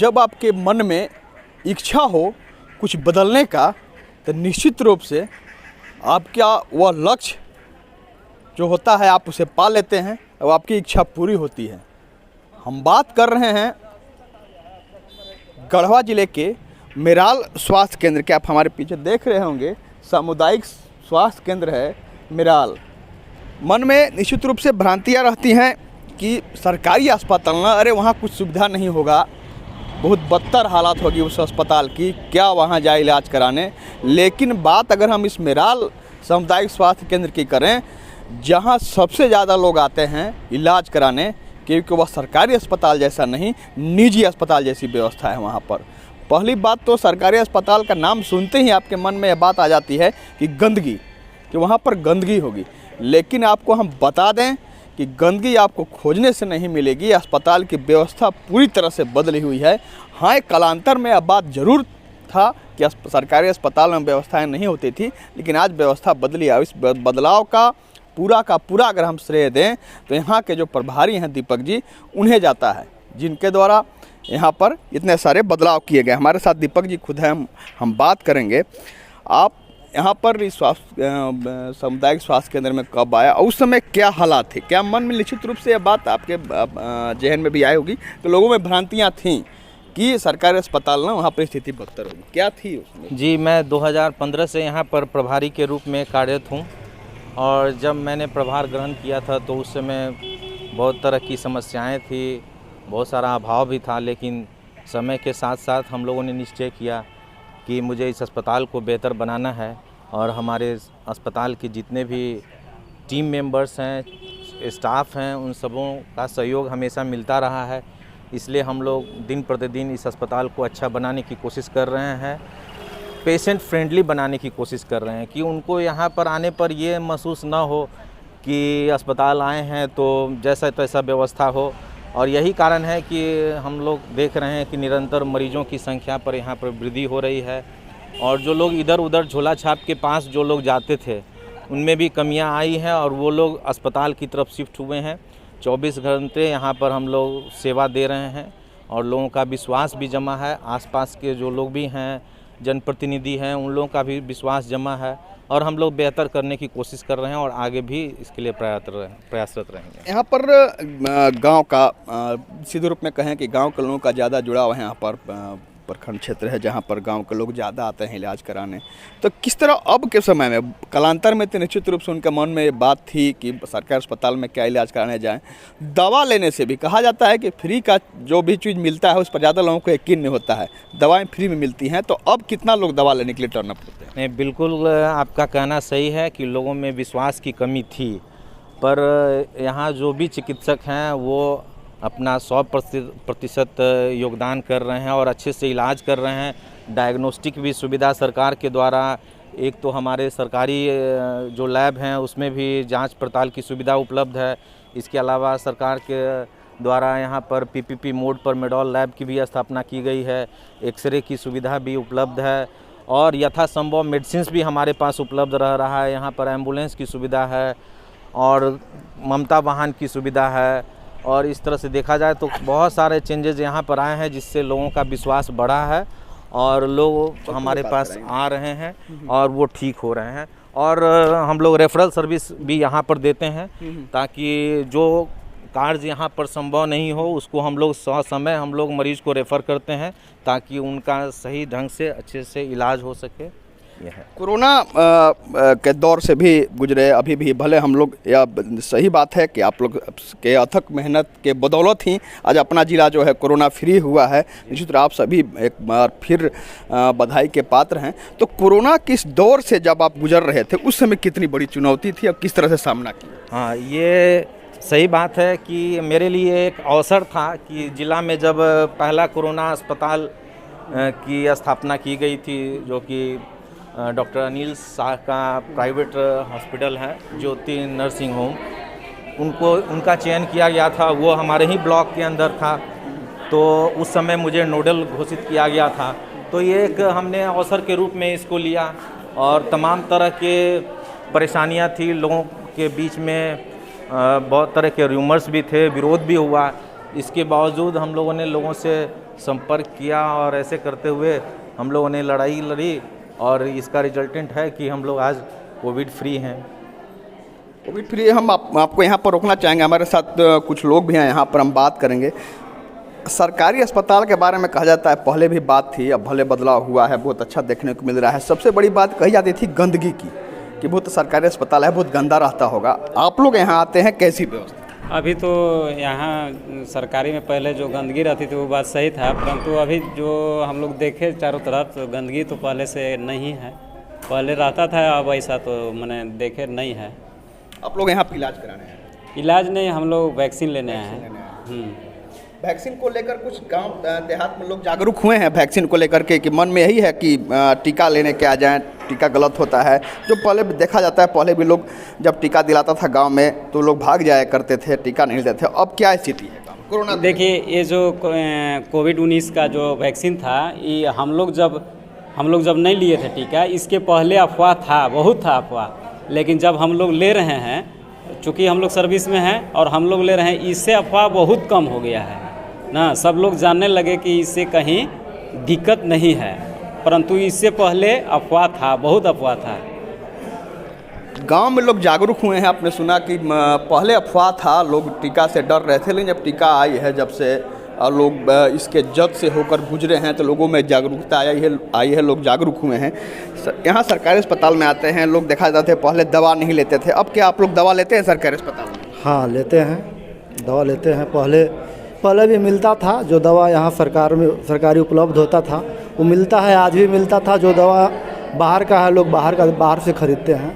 जब आपके मन में इच्छा हो कुछ बदलने का, तो निश्चित रूप से आपका वह लक्ष्य जो होता है आप उसे पा लेते हैं और आपकी इच्छा पूरी होती है। हम बात कर रहे हैं गढ़वा जिले के मेराल स्वास्थ्य केंद्र के। आप हमारे पीछे देख रहे होंगे सामुदायिक स्वास्थ्य केंद्र है मेराल। मन में निश्चित रूप से भ्रांतियाँ रहती हैं कि सरकारी अस्पताल ना, अरे वहाँ कुछ सुविधा नहीं होगा, बहुत बदतर हालात होगी उस अस्पताल की, क्या वहाँ जाए इलाज कराने। लेकिन बात अगर हम इस मेराल सामुदायिक स्वास्थ्य केंद्र की करें, जहाँ सबसे ज़्यादा लोग आते हैं इलाज कराने, क्योंकि वह सरकारी अस्पताल जैसा नहीं, निजी अस्पताल जैसी व्यवस्था है वहाँ पर। पहली बात तो सरकारी अस्पताल का नाम सुनते ही आपके मन में यह बात आ जाती है कि गंदगी, कि वहाँ पर गंदगी होगी। लेकिन आपको हम बता दें कि गंदगी आपको खोजने से नहीं मिलेगी। अस्पताल की व्यवस्था पूरी तरह से बदली हुई है। हाँ, एक कालांतर में यह बात जरूर था कि सरकारी अस्पताल में व्यवस्थाएं नहीं होती थी, लेकिन आज व्यवस्था बदली है। इस बदलाव का पूरा अगर हम श्रेय दें तो यहाँ के जो प्रभारी हैं दीपक जी, उन्हें जाता है, जिनके द्वारा यहाँ पर इतने सारे बदलाव किए गए। हमारे साथ दीपक जी खुद हैं, हम बात करेंगे। आप यहाँ पर सामुदायिक स्वास्थ्य केंद्र में कब आया और उस समय क्या हालात थे? क्या मन में निश्चित रूप से यह बात आपके जहन में भी आई होगी तो लोगों में भ्रांतियाँ थीं कि सरकारी अस्पताल ना वहाँ पर स्थिति बदतर होगी, क्या थी उसमें? जी, मैं 2015 से यहाँ पर प्रभारी के रूप में कार्यरत हूँ और जब मैंने प्रभार ग्रहण किया था तो उस समय बहुत तरह की समस्याएं थी, बहुत सारा अभाव भी था। लेकिन समय के साथ साथ हम लोगों ने निश्चय किया कि मुझे इस अस्पताल को बेहतर बनाना है और हमारे अस्पताल के जितने भी टीम मेंबर्स हैं, स्टाफ हैं, उन सबों का सहयोग हमेशा मिलता रहा है। इसलिए हम लोग दिन प्रतिदिन इस अस्पताल को अच्छा बनाने की कोशिश कर रहे हैं, पेशेंट फ्रेंडली बनाने की कोशिश कर रहे हैं कि उनको यहाँ पर आने पर ये महसूस ना हो कि अस्पताल आए हैं तो जैसा तैसा व्यवस्था हो। और यही कारण है कि हम लोग देख रहे हैं कि निरंतर मरीजों की संख्या पर यहाँ पर वृद्धि हो रही है और जो लोग इधर उधर झोला छाप के पास जो लोग जाते थे उनमें भी कमियां आई हैं और वो लोग अस्पताल की तरफ शिफ्ट हुए हैं। 24 घंटे यहाँ पर हम लोग सेवा दे रहे हैं और लोगों का विश्वास भी जमा है। आसपास के जो लोग भी हैं, जनप्रतिनिधि हैं, उन लोगों का भी विश्वास जमा है और हम लोग बेहतर करने की कोशिश कर रहे हैं और आगे भी इसके लिए प्रयासरत रहेंगे। यहाँ पर गांव का सीधे रूप में कहें कि गांव के लोगों का ज़्यादा जुड़ाव है। यहाँ पर प्रखंड क्षेत्र है जहाँ पर गांव के लोग ज़्यादा आते हैं इलाज कराने। तो किस तरह अब के समय में, कालांतर में तो निश्चित रूप से उनके मन में ये बात थी कि सरकारी अस्पताल में क्या इलाज कराने जाएं। दवा लेने से भी कहा जाता है कि फ्री का जो भी चीज़ मिलता है उस पर ज़्यादा लोगों को यकीन नहीं होता है, दवाएँ फ्री में मिलती हैं। तो अब कितना लोग दवा लेने के लिए टर्न अप होते हैं? नहीं, बिल्कुल आपका कहना सही है कि लोगों में विश्वास की कमी थी, पर यहाँ जो भी चिकित्सक हैं वो अपना 100% योगदान कर रहे हैं और अच्छे से इलाज कर रहे हैं। डायग्नोस्टिक भी सुविधा सरकार के द्वारा, एक तो हमारे सरकारी जो लैब हैं उसमें भी जांच पड़ताल की सुविधा उपलब्ध है। इसके अलावा सरकार के द्वारा यहाँ पर पीपीपी मोड पर मेडॉल लैब की भी स्थापना की गई है। एक्सरे की सुविधा भी उपलब्ध है और यथासंभव मेडिसिन भी हमारे पास उपलब्ध रह रहा है। यहाँ पर एम्बुलेंस की सुविधा है और ममता वाहन की सुविधा है और इस तरह से देखा जाए तो बहुत सारे चेंजेस यहाँ पर आए हैं जिससे लोगों का विश्वास बढ़ा है और लोग हमारे पास आ रहे हैं और वो ठीक हो रहे हैं। और हम लोग रेफरल सर्विस भी यहाँ पर देते हैं ताकि जो कार्य यहाँ पर संभव नहीं हो उसको हम लोग समय हम लोग मरीज को रेफ़र करते हैं ताकि उनका सही ढंग से अच्छे से इलाज हो सके। यह है। कोरोना के दौर से भी गुजरे, अभी भी भले हम लोग, या सही बात है कि आप लोग के अथक मेहनत के बदौलत ही आज अपना ज़िला जो है कोरोना फ्री हुआ है। निश्चित रूप आप सभी एक बार फिर बधाई के पात्र हैं। तो कोरोना किस दौर से जब आप गुजर रहे थे उस समय कितनी बड़ी चुनौती थी और किस तरह से सामना किया? हाँ, ये सही बात है कि मेरे लिए एक अवसर था कि ज़िला में जब पहला कोरोना अस्पताल की स्थापना की गई थी, जो कि डॉक्टर अनिल शाह का प्राइवेट हॉस्पिटल है, ज्योति नर्सिंग होम, उनका चयन किया गया था। वो हमारे ही ब्लॉक के अंदर था, तो उस समय मुझे नोडल घोषित किया गया था। तो ये एक हमने अवसर के रूप में इसको लिया और तमाम तरह के परेशानियां थी लोगों के बीच में, बहुत तरह के रूमर्स भी थे, विरोध भी हुआ, इसके बावजूद हम लोगों ने लोगों से संपर्क किया और ऐसे करते हुए हम लोगों ने लड़ाई लड़ी और इसका रिजल्टेंट है कि हम लोग आज कोविड फ्री हैं। कोविड फ्री हम आपको यहाँ पर रोकना चाहेंगे। हमारे साथ कुछ लोग भी हैं, यहाँ पर हम बात करेंगे। सरकारी अस्पताल के बारे में कहा जाता है पहले भी बात थी, अब भले बदलाव हुआ है, बहुत अच्छा देखने को मिल रहा है। सबसे बड़ी बात कही जाती थी गंदगी की, कि बहुत सरकारी अस्पताल है, बहुत गंदा रहता होगा। आप लोग यहाँ आते हैं, कैसी व्यवस्था? अभी तो यहाँ सरकारी में पहले जो गंदगी रहती थी वो बात सही था, परंतु अभी जो हम लोग देखे चारों तरफ तो गंदगी तो पहले से नहीं है। पहले रहता था, अब ऐसा तो मैंने देखे नहीं है। आप लोग यहाँ पर इलाज कराने हैं? इलाज नहीं, हम लोग वैक्सीन लेने आए हैं। वैक्सीन को लेकर कुछ गांव देहात में लोग जागरूक हुए हैं वैक्सीन को लेकर के, कि मन में यही है कि टीका लेने के आ जाएं, टीका गलत होता है। जो पहले देखा जाता है, पहले भी लोग जब टीका दिलाता था गांव में तो लोग भाग जाया करते थे, टीका नहीं लेते थे। अब क्या स्थिति है कोरोना? देखिए, ये जो कोविड-19 का जो वैक्सीन था, ये हम लोग जब नहीं लिए थे टीका, इसके पहले अफवाह था, बहुत था अफवाह। लेकिन जब हम लोग ले रहे हैं, चूँकि हम लोग सर्विस में हैं और हम लोग ले रहे हैं, इससे अफवाह बहुत कम हो गया है ना। सब लोग जानने लगे कि इससे कहीं दिक्कत नहीं है, परंतु इससे पहले अफवाह था, बहुत अफवाह था। गांव में लोग जागरूक हुए हैं। आपने सुना कि पहले अफवाह था, लोग टीका से डर रहे थे, लेकिन जब टीका आई है, जब से लोग इसके जद से होकर गुजरे हैं तो लोगों में जागरूकता आई है, लोग जागरूक हुए हैं। यहाँ सरकारी अस्पताल में आते हैं लोग, देखा जाता है पहले दवा नहीं लेते थे। अब क्या आप लोग दवा लेते हैं सरकारी अस्पताल में? हाँ, लेते हैं, दवा लेते हैं। पहले भी मिलता था, जो दवा यहाँ सरकारी उपलब्ध होता था वो मिलता है, आज भी मिलता था। जो दवा बाहर का है, लोग बाहर से खरीदते हैं।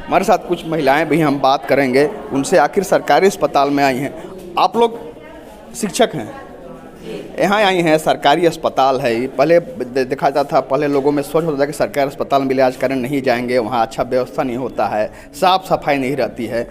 हमारे साथ कुछ महिलाएं भी हम बात करेंगे उनसे, आखिर सरकारी अस्पताल में आई हैं। आप लोग शिक्षक हैं, यहाँ आई हैं, सरकारी अस्पताल है। पहले देखा जाता था, पहले लोगों में सोच होता था कि सरकारी अस्पताल में इलाज करने नहीं जाएंगे, वहाँ अच्छा व्यवस्था नहीं होता है, साफ़ सफाई नहीं रहती है।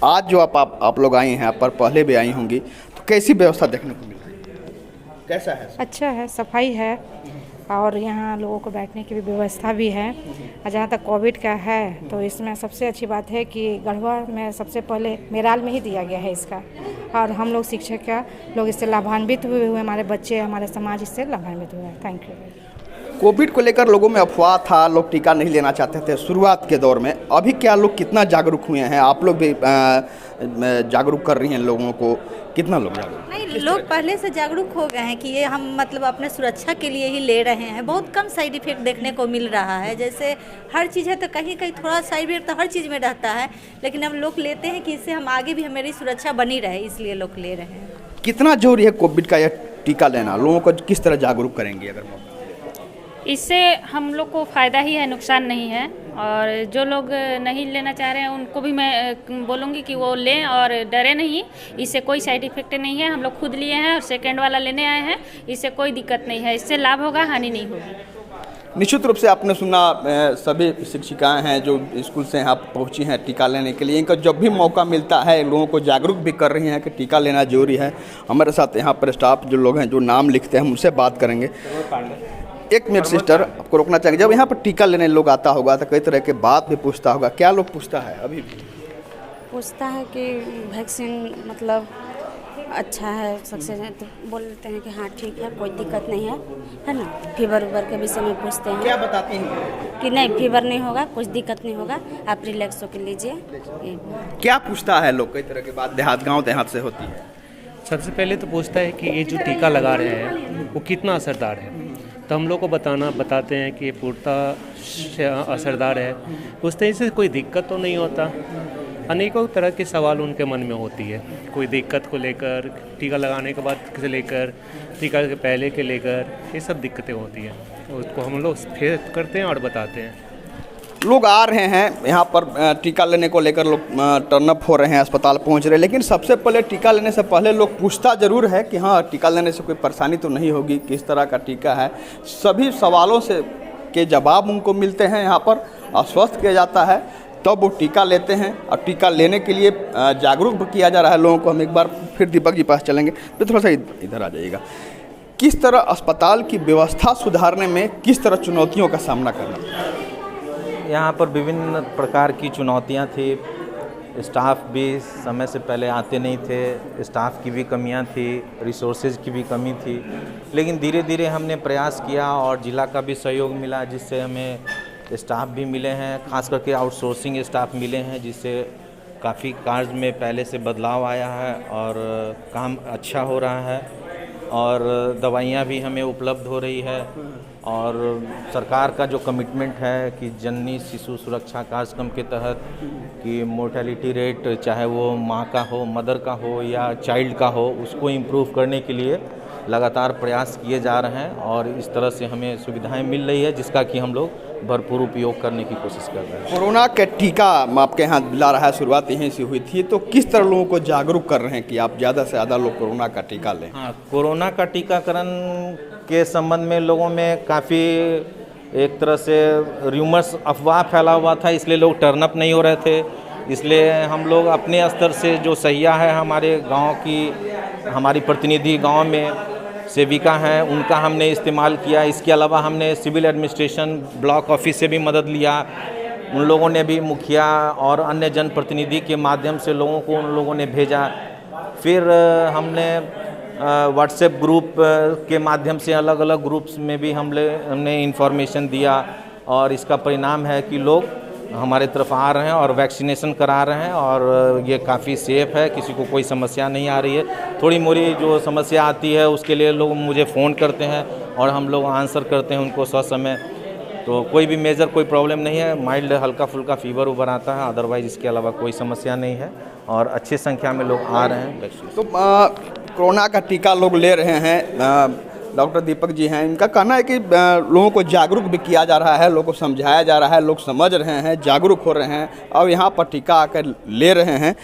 आज जो आप लोग आई हैं, पर पहले भी आई होंगी, तो कैसी व्यवस्था देखने को मिल रही है? कैसा है? अच्छा है, सफाई है और यहाँ लोगों को बैठने की भी व्यवस्था भी है। और जहाँ तक कोविड का है तो इसमें सबसे अच्छी बात है कि गढ़वा में सबसे पहले मेराल में ही दिया गया है इसका, और हम लोग शिक्षक का लोग इससे लाभान्वित हुए, हमारे बच्चे, हमारे समाज इससे लाभान्वित हुए हैं। Thank you. कोविड को लेकर लोगों में अफवाह था, लोग टीका नहीं लेना चाहते थे शुरुआत के दौर में। अभी क्या लोग कितना जागरूक हुए हैं? आप लोग भी जागरूक कर रही हैं लोगों को, कितना लोग जागरूक? नहीं, लोग पहले से जागरूक हो गए हैं कि ये हम मतलब अपने सुरक्षा के लिए ही ले रहे हैं। बहुत कम साइड इफेक्ट देखने को मिल रहा है। जैसे हर चीज़ है तो कहीं कहीं थोड़ा साइड इफेक्ट तो हर चीज़ में रहता है, लेकिन हम लोग लेते हैं कि इससे हम आगे भी हमारी सुरक्षा बनी रहे, इसलिए लोग ले रहे हैं। कितना जरूरी है कोविड का यह टीका लेना? लोगों को किस तरह जागरूक करेंगे? अगर इससे हम लोग को फ़ायदा ही है, नुकसान नहीं है। और जो लोग नहीं लेना चाह रहे हैं उनको भी मैं बोलूँगी कि वो लें और डरे नहीं, इससे कोई साइड इफ़ेक्ट नहीं है। हम लोग खुद लिए हैं और सेकेंड वाला लेने आए हैं, इससे कोई दिक्कत नहीं है, इससे लाभ होगा, हानि नहीं होगी। निश्चित रूप से आपने सुना, सभी शिक्षिकाएं हैं जो स्कूल से यहाँ पहुँची हैं टीका लेने के लिए। इनका जब भी मौका मिलता है लोगों को जागरूक भी कर रही हैं कि टीका लेना जरूरी है। हमारे साथ यहाँ पर स्टाफ जो लोग हैं जो नाम लिखते हैं उनसे बात करेंगे। एक मिनट सिस्टर, आपको रोकना चाहेंगे। जब यहाँ पर टीका लेने लोग आता होगा तो कई तरह के बात भी पूछता होगा, क्या लोग पूछता है? अभी भी पूछता है कि वैक्सीन मतलब अच्छा है, सक्सेस है, तो बोल लेते हैं कि हाँ ठीक है, कोई दिक्कत नहीं है ना। फीवर उबर के विषय में पूछते हैं, क्या बताती हैं? कि नहीं फीवर नहीं होगा, कुछ दिक्कत नहीं होगा, आप रिलैक्स होकर लीजिए। क्या पूछता है लोग? कई तरह की बात गाँव देहात से होती है। सबसे पहले तो पूछता है कि ये जो टीका लगा रहे हैं वो कितना असरदार है, तो हम लोग को बताते हैं कि ये पूर्णतः असरदार है। पूछते हैं इससे कोई दिक्कत तो नहीं होता। अनेकों तरह के सवाल उनके मन में होती है, कोई दिक्कत को लेकर, टीका लगाने के बाद से लेकर, टीका के पहले के लेकर, ये सब दिक्कतें होती हैं। उसको हम लोग फेस करते हैं और बताते हैं। लोग आ रहे हैं यहाँ पर टीका लेने को लेकर, लोग टर्नअप हो रहे हैं, अस्पताल पहुँच रहे हैं। लेकिन सबसे पहले टीका लेने से पहले लोग पूछता ज़रूर है कि हाँ टीका लेने से कोई परेशानी तो नहीं होगी, किस तरह का टीका है। सभी सवालों से के जवाब उनको मिलते हैं, यहाँ पर आश्वस्त किया जाता है, तब वो टीका लेते हैं। और टीका लेने के लिए जागरूक भी किया जा रहा है लोगों को। हम एक बार फिर दीपक जी पास चलेंगे, तो थोड़ा सा इधर आ जाइएगा। किस तरह अस्पताल की व्यवस्था सुधारने में किस तरह चुनौतियों का सामना करना? यहाँ पर विभिन्न प्रकार की चुनौतियाँ थी। स्टाफ भी समय से पहले आते नहीं थे, स्टाफ की भी कमियां थी, रिसोर्सेज की भी कमी थी, लेकिन धीरे धीरे हमने प्रयास किया और जिला का भी सहयोग मिला, जिससे हमें स्टाफ भी मिले हैं, खास करके आउटसोर्सिंग स्टाफ मिले हैं, जिससे काफ़ी कार्य में पहले से बदलाव आया है और काम अच्छा हो रहा है और दवाइयाँ भी हमें उपलब्ध हो रही है। और सरकार का जो कमिटमेंट है कि जननी शिशु सुरक्षा कार्यक्रम के तहत कि मोर्टेलिटी रेट चाहे वो माँ का हो, मदर का हो या चाइल्ड का हो, उसको इम्प्रूव करने के लिए लगातार प्रयास किए जा रहे हैं और इस तरह से हमें सुविधाएं मिल रही है, जिसका कि हम लोग भरपूर उपयोग करने की कोशिश कर रहे हैं। कोरोना के टीका आपके यहाँ दिला रहा है, शुरुआत यहीं से हुई थी, तो किस तरह लोगों को जागरूक कर रहे हैं कि आप ज़्यादा से ज़्यादा लोग कोरोना का टीका लें? हाँ, कोरोना का टीकाकरण के संबंध में लोगों में काफ़ी एक तरह से र्यूमर्स, अफवाह फैला हुआ था, इसलिए लोग टर्न अप नहीं हो रहे थे। इसलिए हम लोग अपने स्तर से जो सहिया है हमारे गांव की, हमारी प्रतिनिधि गांव में सेविका हैं, उनका हमने इस्तेमाल किया। इसके अलावा हमने सिविल एडमिनिस्ट्रेशन ब्लॉक ऑफिस से भी मदद लिया। उन लोगों ने भी, मुखिया और अन्य जनप्रतिनिधि के माध्यम से लोगों को उन लोगों ने भेजा। फिर हमने व्हाट्सएप ग्रुप के माध्यम से अलग अलग ग्रुप्स में भी हमने इन्फॉर्मेशन दिया और इसका परिणाम है कि लोग हमारे तरफ आ रहे हैं और वैक्सीनेशन करा रहे हैं और ये काफ़ी सेफ़ है, किसी को कोई समस्या नहीं आ रही है। थोड़ी मोड़ी जो समस्या आती है उसके लिए लोग मुझे फ़ोन करते हैं और हम लोग आंसर करते हैं उनको ससमय। तो कोई भी मेजर कोई प्रॉब्लम नहीं है, माइल्ड हल्का फुल्का फीवर उबर आता है, अदरवाइज़ इसके अलावा कोई समस्या नहीं है और अच्छी संख्या में लोग आ रहे हैं। तो कोरोना का टीका लोग ले रहे हैं। डॉक्टर दीपक जी हैं, इनका कहना है कि लोगों को जागरूक भी किया जा रहा है, लोगों को समझाया जा रहा है, लोग समझ रहे हैं, जागरूक हो रहे हैं और यहाँ पर टीका आकर ले रहे हैं।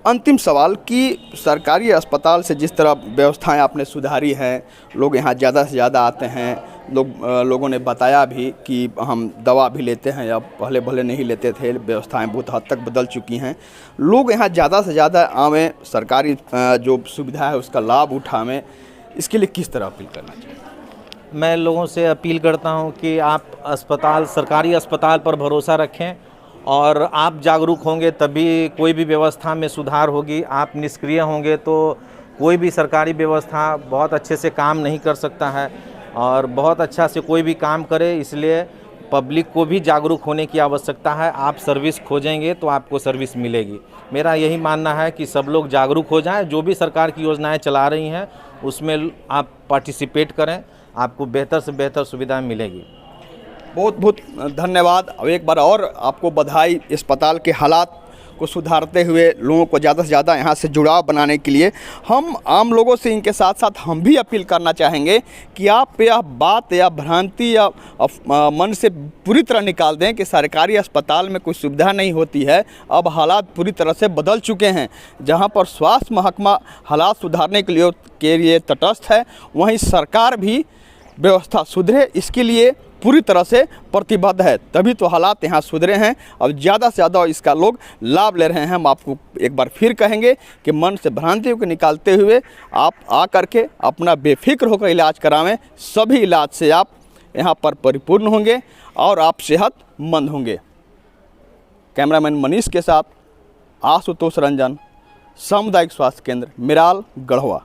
अंतिम सवाल कि सरकारी अस्पताल से जिस तरह व्यवस्थाएं आपने सुधारी हैं, लोग यहाँ ज़्यादा से ज़्यादा आते हैं, लोगों ने बताया भी कि हम दवा भी लेते हैं या पहले भले नहीं लेते थे, व्यवस्थाएं बहुत हद तक बदल चुकी हैं, लोग यहाँ ज़्यादा से ज़्यादा आवें, सरकारी जो सुविधा है उसका लाभ उठावें, इसके लिए किस तरह अपील करना चाहिए? मैं लोगों से अपील करता हूं कि आप सरकारी अस्पताल पर भरोसा रखें और आप जागरूक होंगे तभी कोई भी व्यवस्था में सुधार होगी। आप निष्क्रिय होंगे तो कोई भी सरकारी व्यवस्था बहुत अच्छे से काम नहीं कर सकता है और बहुत अच्छा से कोई भी काम करे। इसलिए पब्लिक को भी जागरूक होने की आवश्यकता है। आप सर्विस खोजेंगे तो आपको सर्विस मिलेगी। मेरा यही मानना है कि सब लोग जागरूक हो जाएं, जो भी सरकार की योजनाएं चला रही हैं उसमें आप पार्टिसिपेट करें, आपको बेहतर से बेहतर सुविधा मिलेगी। बहुत बहुत धन्यवाद। अब एक बार और आपको बधाई, अस्पताल के हालात को सुधारते हुए लोगों को ज़्यादा से ज़्यादा यहाँ से जुड़ाव बनाने के लिए हम आम लोगों से इनके साथ साथ हम भी अपील करना चाहेंगे कि आप यह बात या भ्रांति या मन से पूरी तरह निकाल दें कि सरकारी अस्पताल में कोई सुविधा नहीं होती है। अब हालात पूरी तरह से बदल चुके हैं। जहाँ पर स्वास्थ्य महकमा हालात सुधारने के लिए तटस्थ है, वहीं सरकार भी व्यवस्था सुधरे इसके लिए पूरी तरह से प्रतिबद्ध है, तभी तो हालात यहाँ सुधरे हैं। अब ज़्यादा से ज़्यादा इसका लोग लाभ ले रहे हैं। हम आपको एक बार फिर कहेंगे कि मन से भ्रांतियों को निकालते हुए आप आ करके अपना बेफिक्र होकर इलाज करावें। सभी इलाज से आप यहाँ पर परिपूर्ण होंगे और आप सेहतमंद होंगे। कैमरामैन मनीष के साथ आशुतोष रंजन, सामुदायिक स्वास्थ्य केंद्र मिराल, गढ़वा।